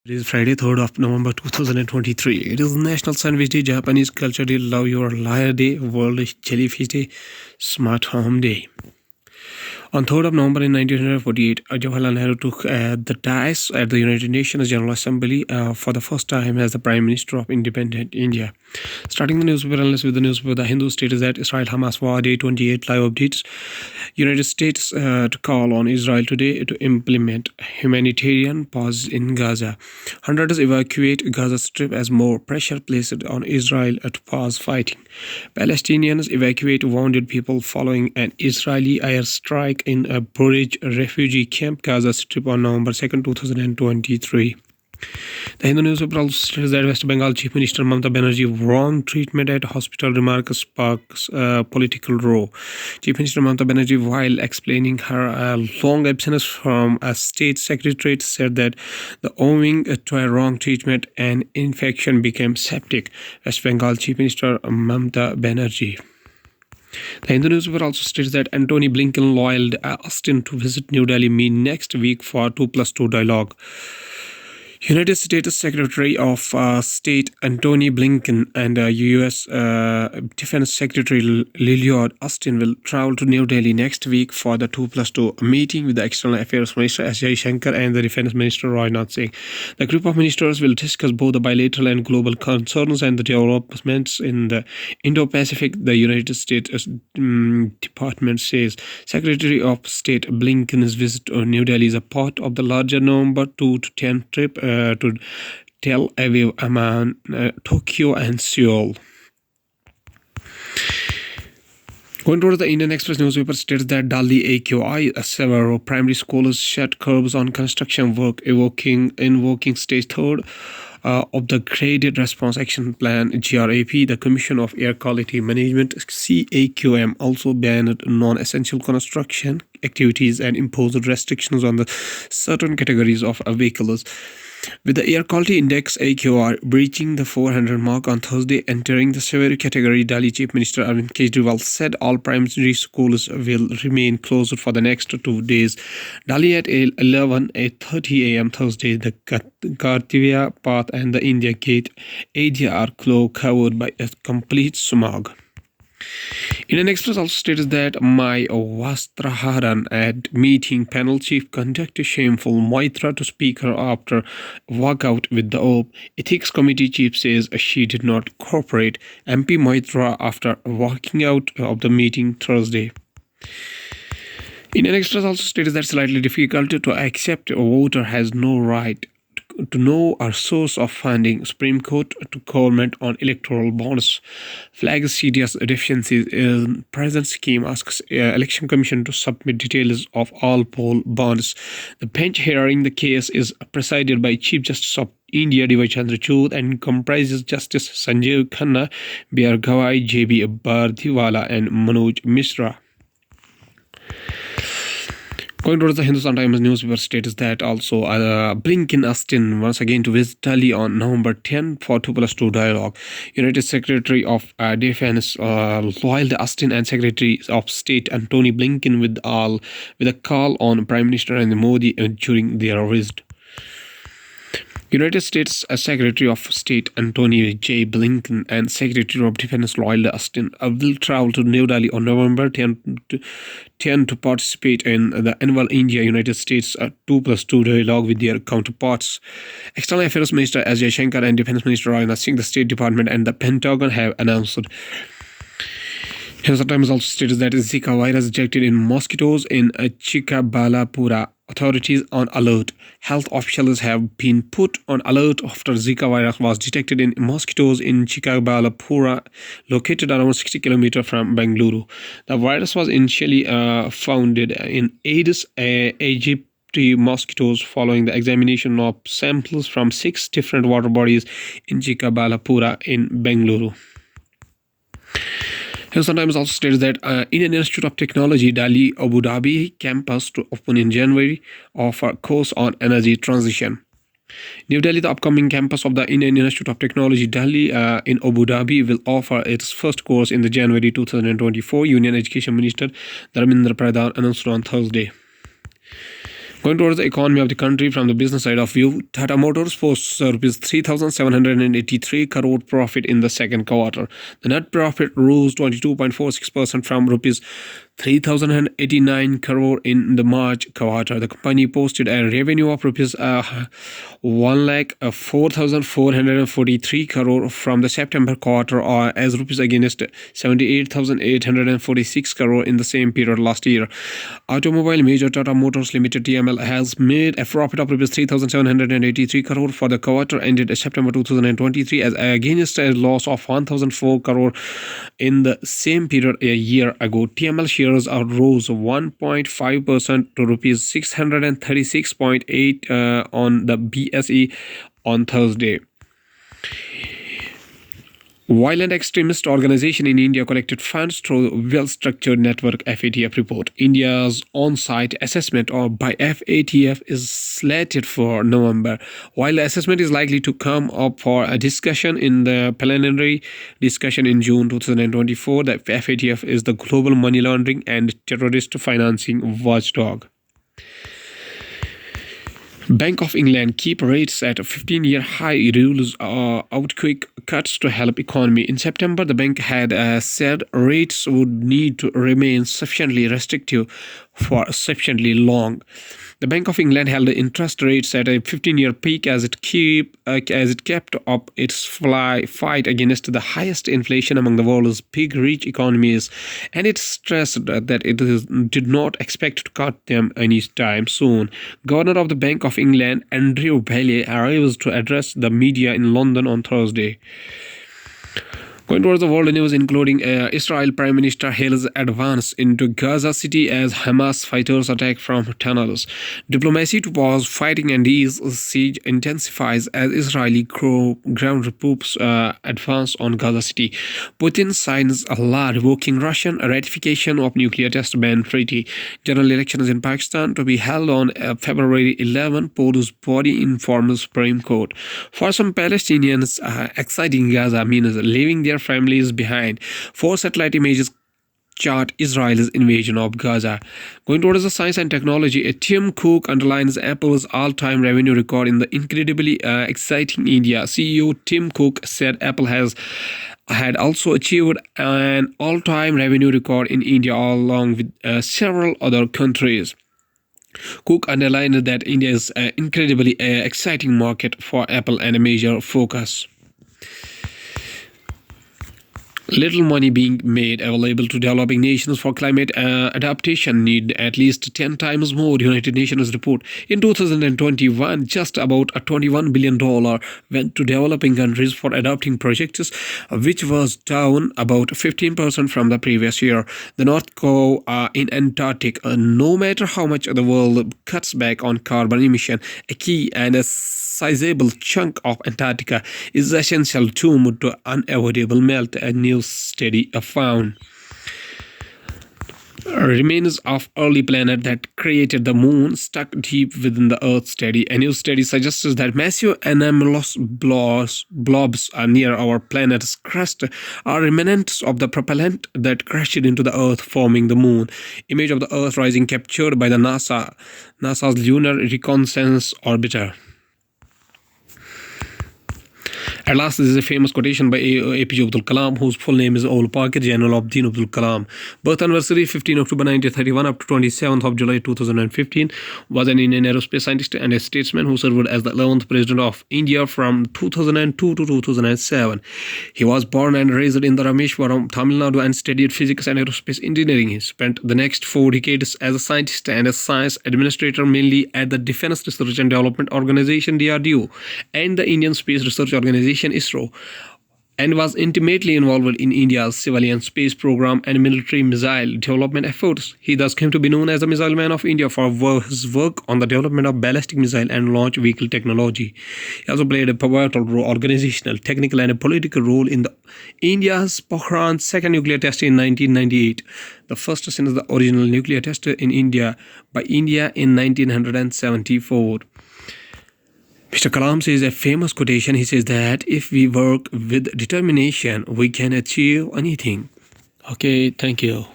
It is Friday, 3rd of November 2023. It is National Sandwich Day, Japanese Culture Day, Love Your Liar Day, World Jellyfish Day, Smart Home Day. On 3rd of November in 1948, Jawaharlal Nehru took the dais at the United Nations General Assembly for the first time as the Prime Minister of independent India. Starting the newspaper analysis with the newspaper, The Hindu states that Israel-Hamas war day 28 live updates. United States to call on Israel today to implement humanitarian pause in Gaza. Hundreds evacuate Gaza Strip as more pressure placed on Israel to pause fighting. Palestinians evacuate wounded people following an Israeli airstrike in a Burj refugee camp, Gaza Strip on November 2nd, 2023. The Hindu newspaper also states that West Bengal Chief Minister Mamata Banerjee wrong treatment at hospital remarks sparks political row. Chief Minister Mamata Banerjee, while explaining her long absence from a state secretariat, said that the owing to a wrong treatment, an infection became septic. West Bengal Chief Minister Mamata Banerjee. The Hindu newspaper also states that Antony Blinken loyaled Austin to visit New Delhi next week for 2+2 dialogue. United States Secretary of State Antony Blinken and U.S. Defense Secretary Lloyd Austin will travel to New Delhi next week for the 2+2 meeting with the External Affairs Minister S. Jaishankar and the Defense Minister Rajnath Singh. The group of ministers will discuss both the bilateral and global concerns and the developments in the Indo-Pacific, the United States Department says. Secretary of State Blinken's visit to New Delhi is a part of the larger November 2 to 10 trip to Tel Aviv, Amman, Tokyo, and Seoul. Going towards the Indian Express newspaper states that Delhi AQI several primary schools shut curbs on construction work, invoking stage 3rd of the Graded Response Action Plan GRAP. The Commission of Air Quality Management CAQM also banned non-essential construction activities and imposed restrictions on the certain categories of vehicles. With the air quality index AQR breaching the 400 mark on Thursday, entering the severe category, Delhi Chief Minister Arvind Kejriwal said all primary schools will remain closed for the next 2 days. Delhi at 11:30 a.m. Thursday, the Kartivya Path and the India Gate area are covered by a complete smog. Indian Express also states that Mai Vastraharan at meeting panel chief conducted shameful Maitra to speaker after walkout with the OAP. Ethics Committee chief says she did not cooperate. MP Maitra after walking out of the meeting Thursday. Indian Express also states that slightly difficult to accept a voter has no right to know our source of funding. Supreme Court to government on electoral bonds flags serious deficiencies in present scheme, asks Election Commission to submit details of all poll bonds. The bench hearing the case is presided by Chief Justice of India D.Y. Chandrachud and comprises Justice Sanjeev Khanna, B.R. Gawai, J.B. Bardhiwala and Manoj Mishra. Going towards the Hindustan Times newspaper states that also Blinken Austin once again to visit Delhi on November 10 for 2+2 dialogue. United Secretary of Defense Lloyd Austin and Secretary of State Antony Blinken with a call on Prime Minister Narendra Modi during their visit. United States Secretary of State Antony J. Blinken and Secretary of Defense Lloyd Austin will travel to New Delhi on November 10 to participate in the annual India-United States 2+2 dialogue with their counterparts. External Affairs Minister S. Jaishankar and Defense Minister Rajnath Singh, the State Department and the Pentagon have announced. Hindustan Times also states that Zika virus detected in mosquitoes in Chikkabalapura. Authorities on alert. Health officials have been put on alert after Zika virus was detected in mosquitoes in Chikkabalapura, located around 60 km from Bengaluru. The virus was initially found in Aedes aegypti mosquitoes following the examination of samples from 6 different water bodies in Chikkabalapura in Bengaluru. Hindustan Times also states that Indian Institute of Technology Delhi Abu Dhabi campus to open in January offer course on energy transition. New Delhi, the upcoming campus of the Indian Institute of Technology Delhi in Abu Dhabi will offer its first course in the January 2024. Union Education Minister Dharmendra Pradhan announced on Thursday. Going towards the economy of the country from the business side of view, Tata Motors posts rupees 3,783 crore profit in the second quarter. The net profit rose 22.46% from rupees 3,089 crore in the March quarter. The company posted a revenue of rupees 1,04,443 crore from the September quarter, or as rupees against 78,846 crore in the same period last year. Automobile major Tata Motors Limited (TML) has made a profit of rupees 3,783 crore for the quarter ended September 2023, as against a loss of 1,004 crore in the same period a year ago. TML shares rose 1.5% to rupees 636.8 on the BSE on Thursday. Violent extremist organization in India collected funds through well-structured network, FATF report. India's on-site assessment by FATF is slated for November. While the assessment is likely to come up for a discussion in the plenary discussion in June 2024, the FATF is the global money laundering and terrorist financing watchdog. Bank of England keep rates at a 15-year high, rules out quick cuts to help economy. In September, the bank had said rates would need to remain sufficiently restrictive for sufficiently long. The Bank of England held the interest rates at a 15-year peak as it kept up its fight against the highest inflation among the world's big rich economies, and it stressed that it did not expect to cut them anytime soon. Governor of the Bank of England, Andrew Bailey, arrives to address the media in London on Thursday. Going towards the world news, including Israel Prime Minister hails advance into Gaza City as Hamas fighters attack from tunnels. Diplomacy to pause fighting and ease siege intensifies as Israeli ground troops advance on Gaza City. Putin signs a law revoking Russian ratification of nuclear test ban treaty. General elections in Pakistan to be held on February 11, Podu's body informs Supreme Court. For some Palestinians, exiting Gaza means leaving their families behind. 4 satellite images chart Israel's invasion of Gaza. Going towards the science and technology, Tim Cook underlines Apple's all-time revenue record in the incredibly exciting India. CEO Tim Cook said Apple had also achieved an all-time revenue record in India along with several other countries. Cook underlined that India is an incredibly exciting market for Apple and a major focus. Little money being made available to developing nations for climate adaptation need at least 10 times more, United Nations report. In 2021, just about $21 billion went to developing countries for adopting projects, which was down about 15% from the previous year. The North Pole in Antarctica, no matter how much the world cuts back on carbon emission, a key and a sizable chunk of Antarctica is essential to unavoidable melt, a new study found. Remains of early planet that created the moon stuck deep within the Earth study. A new study suggests that massive anomalous blobs are near our planet's crust are remnants of the propellant that crashed into the Earth, forming the moon. Image of the Earth rising captured by the NASA's Lunar Reconnaissance Orbiter. At last, this is a famous quotation by APJ Abdul Kalam, whose full name is Ul Pakir Jainuddin Abdul Kalam. Birth anniversary 15 October 1931 up to 27th of July 2015. Was an Indian aerospace scientist and a statesman who served as the 11th President of India from 2002 to 2007. He was born and raised in the Rameshwaram, Tamil Nadu, and studied physics and aerospace engineering. He spent the next 4 decades as a scientist and a science administrator, mainly at the Defence Research and Development Organization (DRDO) and the Indian Space Research Organization (ISRO), and was intimately involved in India's civilian space program and military missile development efforts. He thus came to be known as the Missile Man of India for his work on the development of ballistic missile and launch vehicle technology. He also played a pivotal organizational, technical, and a political role in India's Pokhran second nuclear test in 1998, the first since the original nuclear test in India by India in 1974. Mr. Kalam says a famous quotation. He says that if we work with determination, we can achieve anything. Okay, thank you.